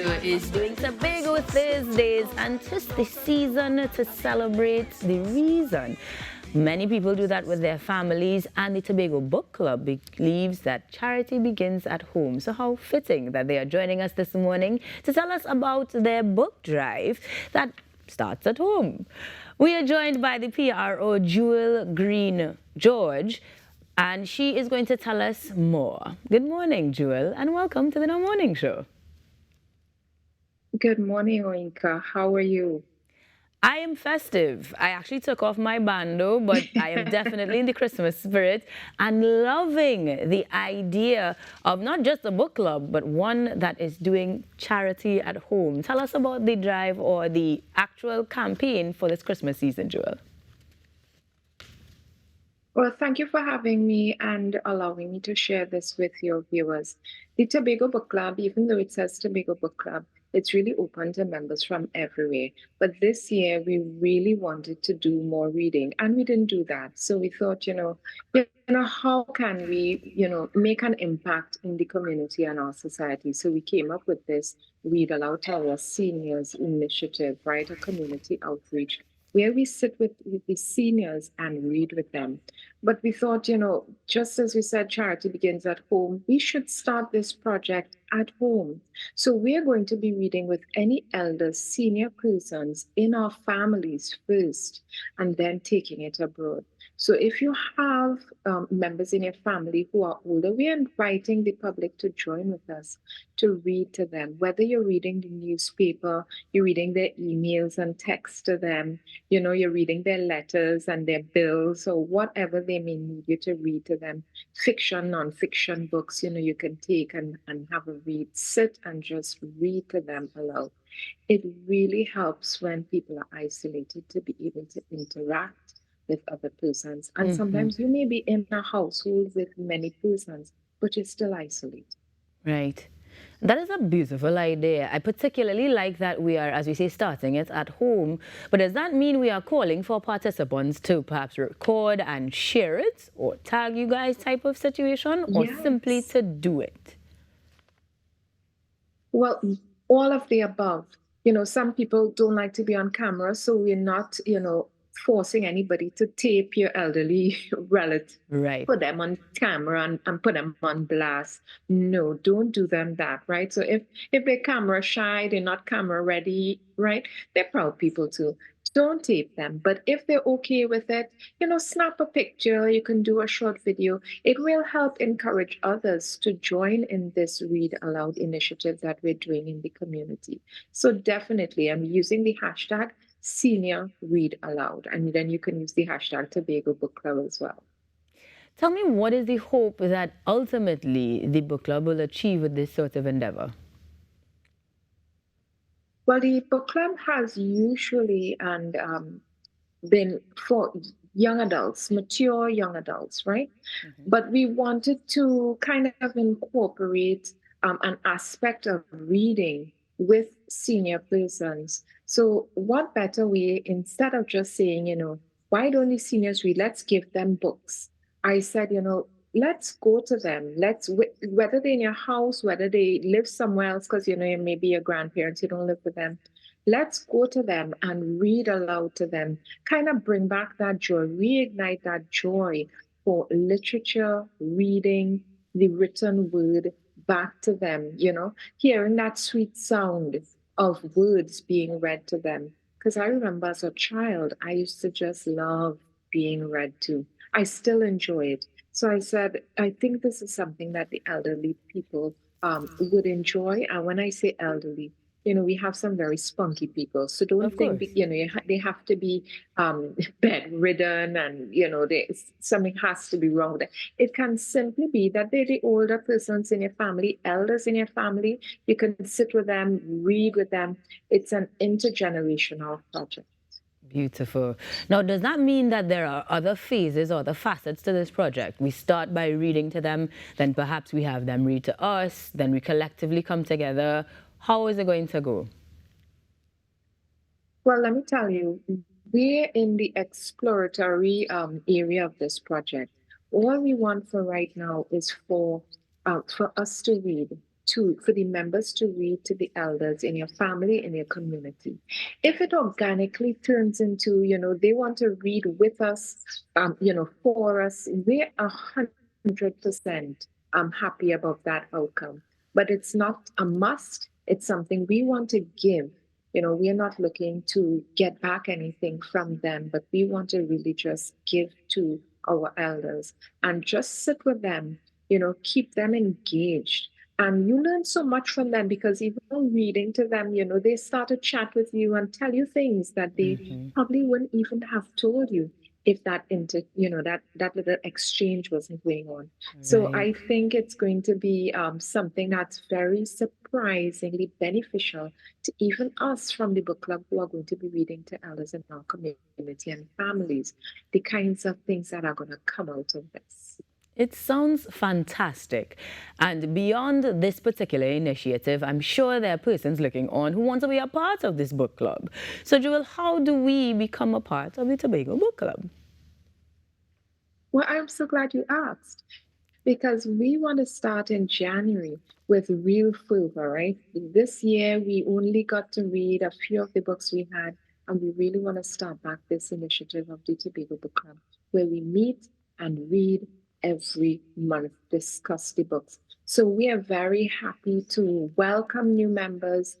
is doing Tobago Thursdays, and 'tis the season to celebrate the reason. Many people do that with their families, and the Tobago Book Club believes that charity begins at home. So how fitting that they are joining us this morning to tell us about their book drive that starts at home. We are joined by the P.R.O. Jewel Greene-George, and she is going to tell us more. Good morning, Jewel, and welcome to the No Morning Show. Good morning, Ainka. How are you? I am festive. I actually took off my bando, but I am definitely in the Christmas spirit and loving the idea of not just a book club, but one that is doing charity at home. Tell us about the drive or the actual campaign for this Christmas season, Jewel. Well, thank you for having me and allowing me to share this with your viewers. The Tobago Book Club, even though it says Tobago Book Club, it's really open to members from everywhere. But this year, we really wanted to do more reading, and we didn't do that. So we thought, how can we, make an impact in the community and our society? So we came up with this Read Aloud to Our Seniors initiative, right? A community outreach where we sit with the seniors and read with them. But we thought, just as we said, charity begins at home, we should start this project at home. So we're going to be reading with any elders, senior persons in our families first, and then taking it abroad. So if you have members in your family who are older, we are inviting the public to join with us to read to them, whether you're reading the newspaper, you're reading their emails and text to them, you're reading their letters and their bills or whatever they may need you to read to them. Fiction, non-fiction books, you can take and have a read, sit and just read to them aloud. It really helps when people are isolated to be able to interact with other persons. And sometimes you may be in a household with many persons, but you're still isolated. Right. That is a beautiful idea. I particularly like that we are, as we say, starting it at home. But does that mean we are calling for participants to perhaps record and share it or tag you guys type of situation, or simply Yes. to do it? Well, all of the above. Some people don't like to be on camera, so we're not, forcing anybody to tape your elderly relative, Right. put them on camera and put them on blast. No, don't do them that, right? So if they're camera shy, they're not camera ready, right? They're proud people too. Don't tape them. But if they're okay with it, snap a picture, you can do a short video. It will help encourage others to join in this Read Aloud initiative that we're doing in the community. So definitely, I'm using the hashtag Senior Read Aloud, and then you can use the hashtag Tobago Book Club as well. Tell me, what is the hope that ultimately the book club will achieve with this sort of endeavor? Well, the book club has usually and been for young adults, mature young adults, right? But we wanted to kind of incorporate an aspect of reading with senior persons. So, what better way, instead of just saying, why don't the seniors read? Let's give them books. I said, let's go to them. Whether they're in your house, whether they live somewhere else, because, you may be your grandparents, you don't live with them. Let's go to them and read aloud to them, kind of bring back that joy, reignite that joy for literature, reading, the written word back to them, hearing that sweet sound of words being read to them. Because I remember as a child, I used to just love being read to. I still enjoy it. So I said, I think this is something that the elderly people would enjoy. And when I say elderly, we have some very spunky people. So don't Of think, course. they have to be bedridden and, something has to be wrong with it. It can simply be that they're the older persons in your family, elders in your family. You can sit with them, read with them. It's an intergenerational project. Beautiful. Now, does that mean that there are other phases or other facets to this project? We start by reading to them, then perhaps we have them read to us, then we collectively come together. How is it going to go? Well, let me tell you, we're in the exploratory area of this project. All we want for right now is for us to read, for the members to read to the elders in your family, in your community. If it organically turns into, they want to read with us, for us, we're 100% happy about that outcome. But it's not a must. It's something we want to give. We are not looking to get back anything from them, but we want to really just give to our elders and just sit with them, keep them engaged. And you learn so much from them because even reading to them, they start to chat with you and tell you things that they probably wouldn't even have told you if that little exchange wasn't going on. So Right. I think it's going to be something that's very surprisingly beneficial to even us from the book club who are going to be reading to elders in our community and families, the kinds of things that are going to come out of this. It sounds fantastic. And beyond this particular initiative, I'm sure there are persons looking on who want to be a part of this book club. So, Joel, how do we become a part of the Tobago Book Club? Well, I'm so glad you asked because we want to start in January with real fervor, right? This year, we only got to read a few of the books we had, and we really want to start back this initiative of the Tobago Book Club, where we meet and read every month, discuss the books. So we are very happy to welcome new members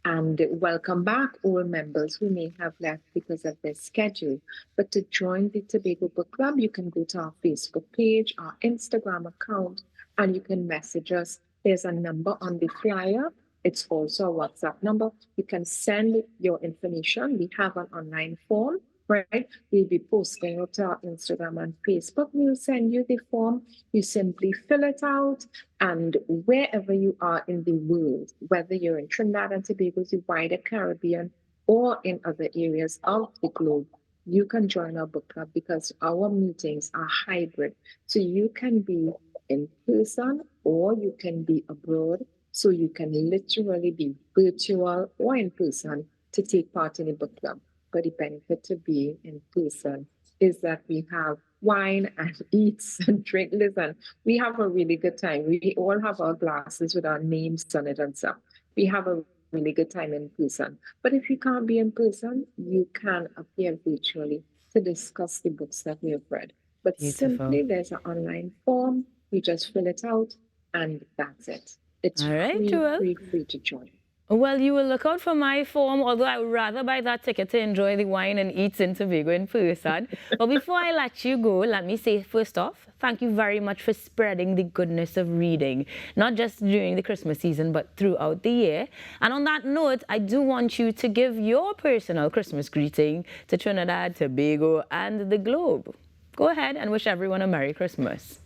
and welcome back all members who may have left because of their schedule. But to join the Tobago Book Club, you can go to our Facebook page, our Instagram account, and you can message us. There's a number on the flyer. It's also a WhatsApp number. You can send your information. We have an online form, right? We'll be posting it to our Instagram and Facebook. We'll send you the form. You simply fill it out. And wherever you are in the world, whether you're in Trinidad and Tobago, the wider Caribbean, or in other areas of the globe, you can join our book club because our meetings are hybrid. So you can be in person or you can be abroad. So you can literally be virtual or in person to take part in the book club. But the benefit to being in person is that we have wine and eats and drink. Listen, we have a really good time. We all have our glasses with our names on it and stuff. We have a really good time in person. But if you can't be in person, you can appear virtually to discuss the books that we have read. But Beautiful. simply, there's an online form. You just fill it out, and that's it. It's All right, free, Joel. free, free to join. Well, you will look out for my form, although I would rather buy that ticket to enjoy the wine and eats in Tobago in person. But before I let you go, let me say first off, thank you very much for spreading the goodness of reading, not just during the Christmas season, but throughout the year. And on that note, I do want you to give your personal Christmas greeting to Trinidad, Tobago, and the globe. Go ahead and wish everyone a Merry Christmas.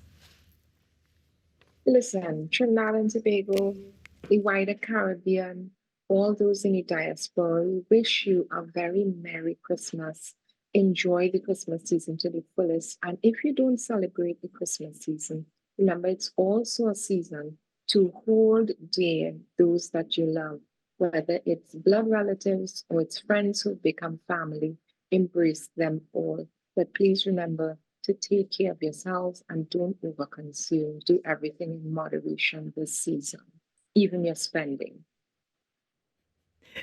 Listen, Trinidad and Tobago, the wider Caribbean, all those in the diaspora, we wish you a very Merry Christmas. Enjoy the Christmas season to the fullest. And if you don't celebrate the Christmas season, remember it's also a season to hold dear those that you love, whether it's blood relatives or it's friends who've become family. Embrace them all. But please remember to take care of yourselves and don't overconsume. Do everything in moderation this season, even your spending,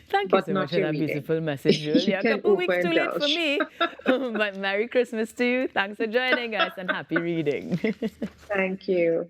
Thank you but so much not for your that reading. beautiful message, You Julia. A can couple weeks too late for overindulge. me, but Merry Christmas to you. Thanks for joining us and happy reading. Thank you.